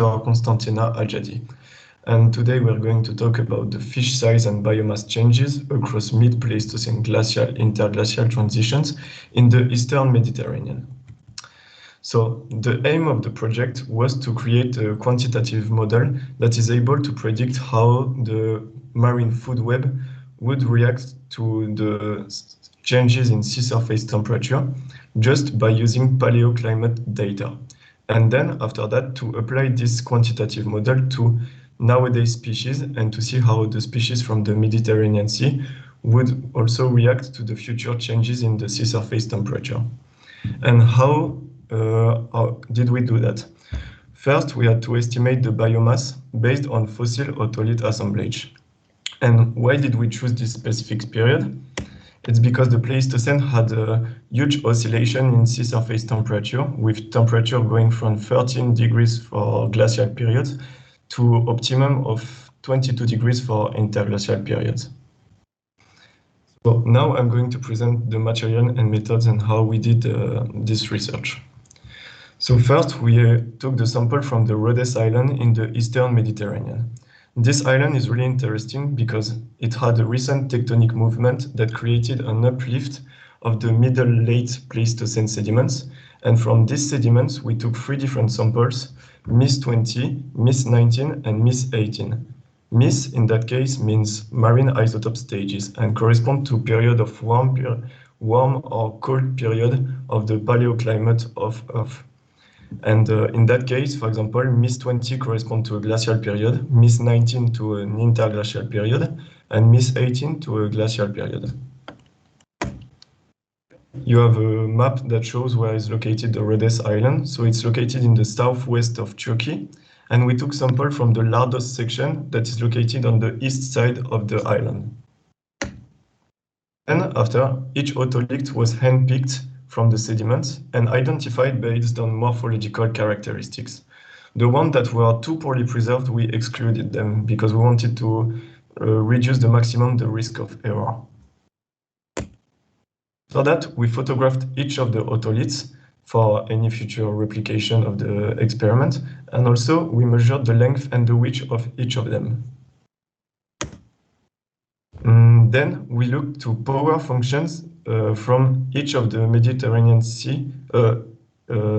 Constantina Ajadi. And today we're going to talk about the fish size and biomass changes across mid-Pleistocene glacial interglacial transitions in the Eastern Mediterranean. So the aim of the project was to create a quantitative model that is able to predict how the marine food web would react to the changes in sea surface temperature just by using paleoclimate data. And then after that, to apply this quantitative model to nowadays species and to see how the species from the Mediterranean Sea would also react to the future changes in the sea surface temperature. And how did we do that? First, we had to estimate the biomass based on fossil otolith assemblage. And why did we choose this specific period? It's because the Pleistocene had a huge oscillation in sea surface temperature, with temperature going from 13 degrees for glacial periods to optimum of 22 degrees for interglacial periods. So now I'm going to present the material and methods and how we did this research. So first, we took the sample from the Rhodes Island in the Eastern Mediterranean. This island is really interesting because it had a recent tectonic movement that created an uplift of the middle-late Pleistocene sediments. And from these sediments, we took 3 different samples, MIS 20, MIS 19, and MIS 18. MIS, in that case, means marine isotope stages and correspond to period of warm or cold period of the paleoclimate of Earth. And in that case, for example, MIS 20 corresponds to a glacial period, MIS 19 to an interglacial period, and MIS 18 to a glacial period. You have a map that shows where is located the Rhodes Island. So it's located in the southwest of Turkey. And we took sample from the Lardos section that is located on the east side of the island. And after, each otolith was handpicked from the sediments and identified based on morphological characteristics. The ones that were too poorly preserved, we excluded them because we wanted to reduce the maximum the risk of error. For that, we photographed each of the otoliths for any future replication of the experiment, and also we measured the length and the width of each of them. Then we looked to power functions from each of the Mediterranean Sea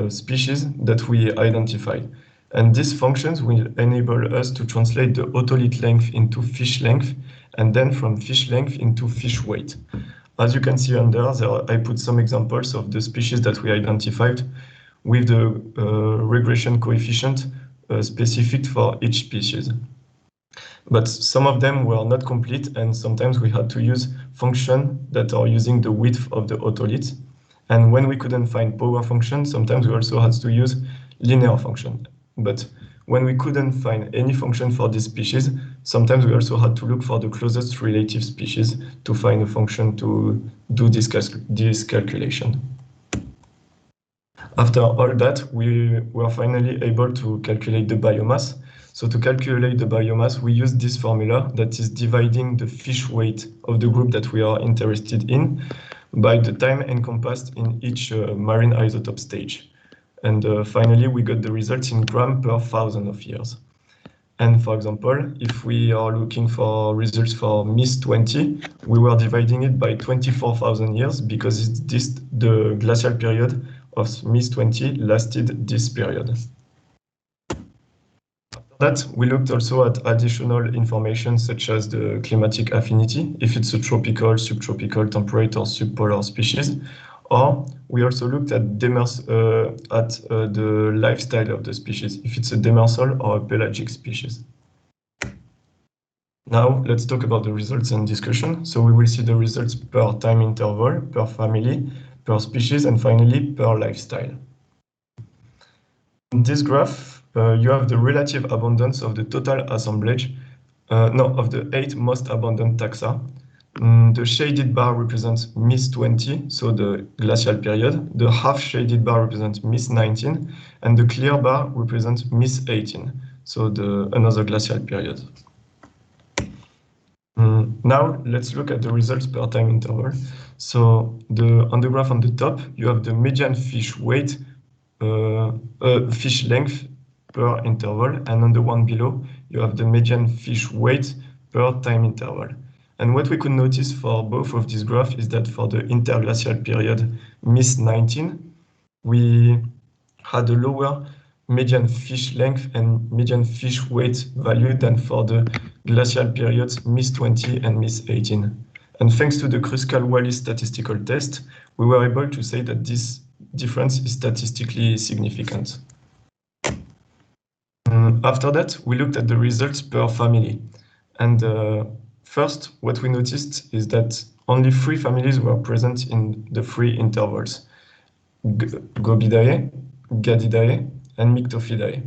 species that we identified. And these functions will enable us to translate the otolith length into fish length, and then from fish length into fish weight. As you can see under there, I put some examples of the species that we identified with the regression coefficient specific for each species. But some of them were not complete, and sometimes we had to use functions that are using the width of the otolith. And when we couldn't find power function, sometimes we also had to use linear function. But when we couldn't find any function for this species, sometimes we also had to look for the closest relative species to find a function to do this calculation. After all that, we were finally able to calculate the biomass. So to calculate the biomass, we use this formula that is dividing the fish weight of the group that we are interested in by the time encompassed in each marine isotope stage. And finally, we got the results in gram per 1,000 of years. And for example, if we are looking for results for MIS 20, we were dividing it by 24,000 years because it's the glacial period of MIS 20 lasted this period. That we looked also at additional information such as the climatic affinity, if it's a tropical, subtropical, temperate, or subpolar species, or we also looked at the lifestyle of the species, if it's a demersal or a pelagic species. Now let's talk about the results and discussion. So we will see the results per time interval, per family, per species, and finally per lifestyle. In this graph, you have the relative abundance of the total assemblage, of the 8 most abundant taxa. The shaded bar represents MIS 20, so the glacial period. The half shaded bar represents MIS 19, and the clear bar represents MIS 18, so another glacial period. Now let's look at the results per time interval. So on the graph on the top, you have the median fish weight, fish length per interval, and on the one below, you have the median fish weight per time interval. And what we could notice for both of these graphs is that for the interglacial period, MIS-19, we had a lower median fish length and median fish weight value than for the glacial periods MIS-20 and MIS-18. And thanks to the Kruskal-Wallis statistical test, we were able to say that this difference is statistically significant. After that, we looked at the results per family. And first, what we noticed is that only 3 families were present in the 3 intervals: Gobiidae, Gadidae, and Myctophidae.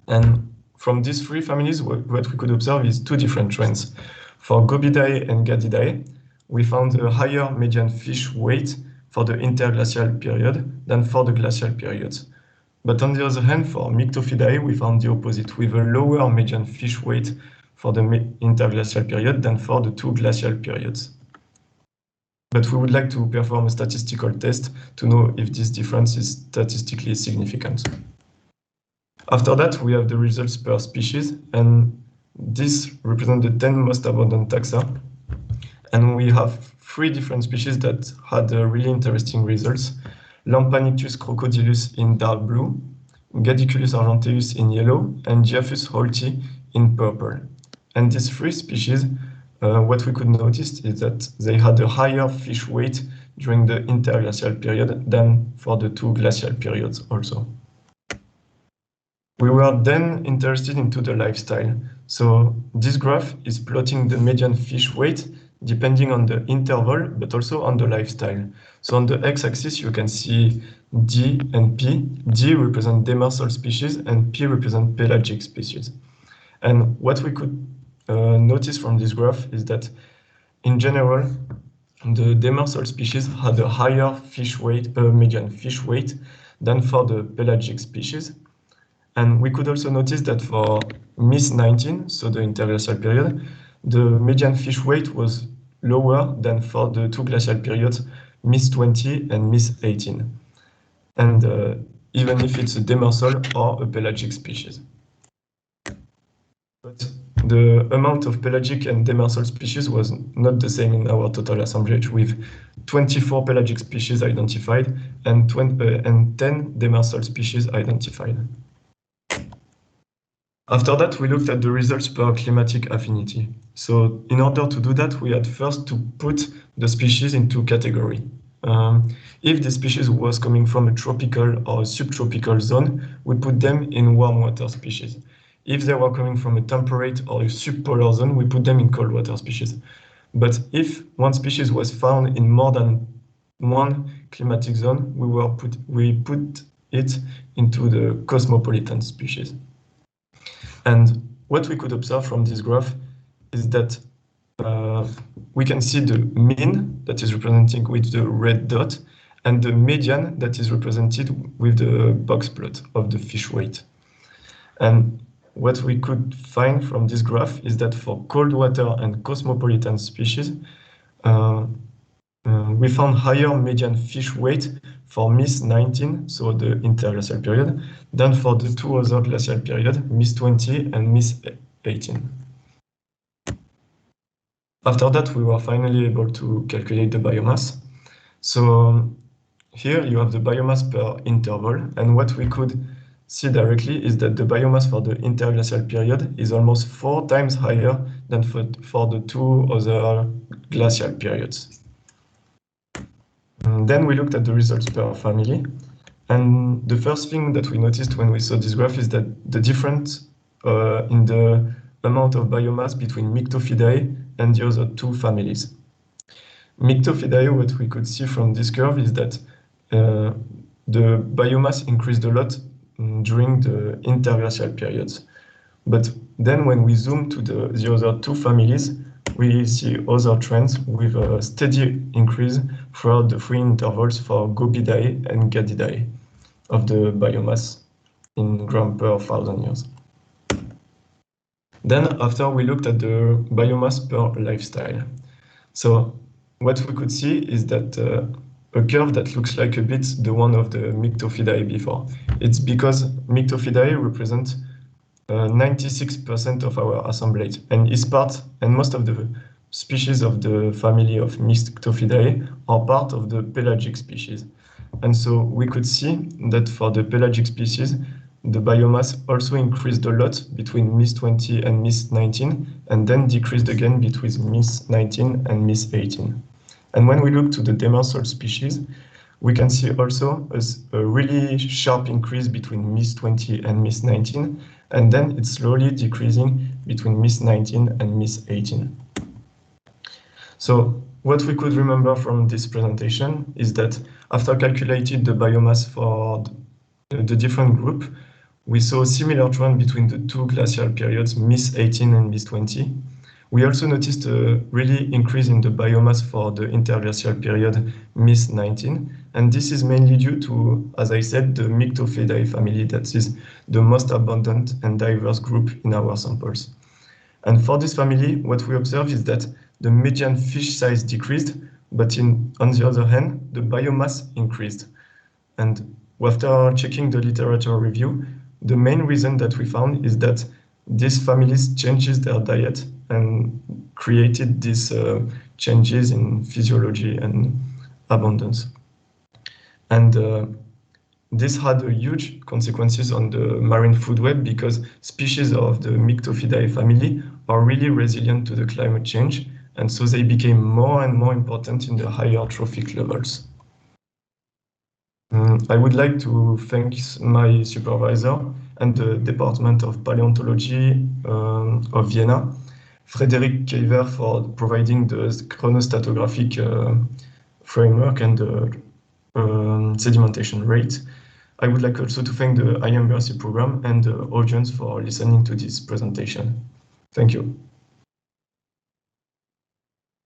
And from these 3 families, what we could observe is 2 different trends. For Gobiidae and Gadidae, we found a higher median fish weight for the interglacial period than for the glacial periods. But on the other hand, for Myctophidae, we found the opposite, with a lower median fish weight for the interglacial period than for the 2 glacial periods. But we would like to perform a statistical test to know if this difference is statistically significant. After that, we have the results per species, and this represents the 10 most abundant taxa. And we have 3 different species that had really interesting results: Lampanictus crocodilus in dark blue, Gadiculus argenteus in yellow, and Giaphus holti in purple. And these 3 species, what we could notice is that they had a higher fish weight during the interglacial period than for the 2 glacial periods also. We were then interested into the lifestyle. So this graph is plotting the median fish weight depending on the interval, but also on the lifestyle. So on the x-axis, you can see D and P. D represent demersal species and P represent pelagic species. And what we could notice from this graph is that in general, the demersal species had a higher fish weight, median fish weight than for the pelagic species. And we could also notice that for MIS-19, so the interglacial period, the median fish weight was lower than for the 2 glacial periods, MIS-20 and MIS-18. And even if it's a demersal or a pelagic species. But the amount of pelagic and demersal species was not the same in our total assemblage, with 24 pelagic species identified and 10 demersal species identified. After that, we looked at the results per climatic affinity. So in order to do that, we had first to put the species into category. If the species was coming from a tropical or a subtropical zone, we put them in warm water species. If they were coming from a temperate or a subpolar zone, we put them in cold water species. But if one species was found in more than one climatic zone, we put it into the cosmopolitan species. And what we could observe from this graph is that we can see the mean that is represented with the red dot and the median that is represented with the box plot of the fish weight. And what we could find from this graph is that for cold water and cosmopolitan species, we found higher median fish weight for MIS-19, so the interglacial period, than for the 2 other glacial periods, MIS-20 and MIS-18. After that, we were finally able to calculate the biomass. So here you have the biomass per interval, and what we could see directly is that the biomass for the interglacial period is almost 4 times higher than for the 2 other glacial periods. And then we looked at the results per family, and the first thing that we noticed when we saw this graph is that the difference in the amount of biomass between Myctophidae and the other 2 families. Myctophidae, what we could see from this curve is that the biomass increased a lot during the interglacial periods. But then when we zoom to the other 2 families, we see other trends with a steady increase throughout the 3 intervals for Gobiidae and Gadidae of the biomass in grams per 1,000 years. Then after we looked at the biomass per lifestyle. So what we could see is that a curve that looks like a bit the one of the Myctophidae before. It's because Myctophidae represent 96% of our assemblage, and most of the species of the family of Myctophidae are part of the pelagic species. And so we could see that for the pelagic species, the biomass also increased a lot between MIS20 and MIS19, and then decreased again between MIS19 and MIS18. And when we look to the demersal species, we can see also a really sharp increase between MIS20 and MIS19, and then it's slowly decreasing between MIS19 and MIS18. So what we could remember from this presentation is that after calculating the biomass for the different group, we saw a similar trend between the two glacial periods, MIS18 and MIS20. We also noticed a really increase in the biomass for the interglacial period MIS19, and this is mainly due to, as I said, the Myctophidae family that is the most abundant and diverse group in our samples. And for this family, what we observe is that the median fish size decreased, but on the other hand, the biomass increased. And after checking the literature review, the main reason that we found is that these families changes their diet and created these changes in physiology and abundance. And this had a huge consequences on the marine food web because species of the Myctophidae family are really resilient to the climate change, and so they became more and more important in the higher trophic levels. I would like to thank my supervisor and the Department of Paleontology of Vienna, Frédéric Keiver, for providing the chronostratigraphic framework and the sedimentation rate. I would like also to thank the IMBRC program and the audience for listening to this presentation. Thank you.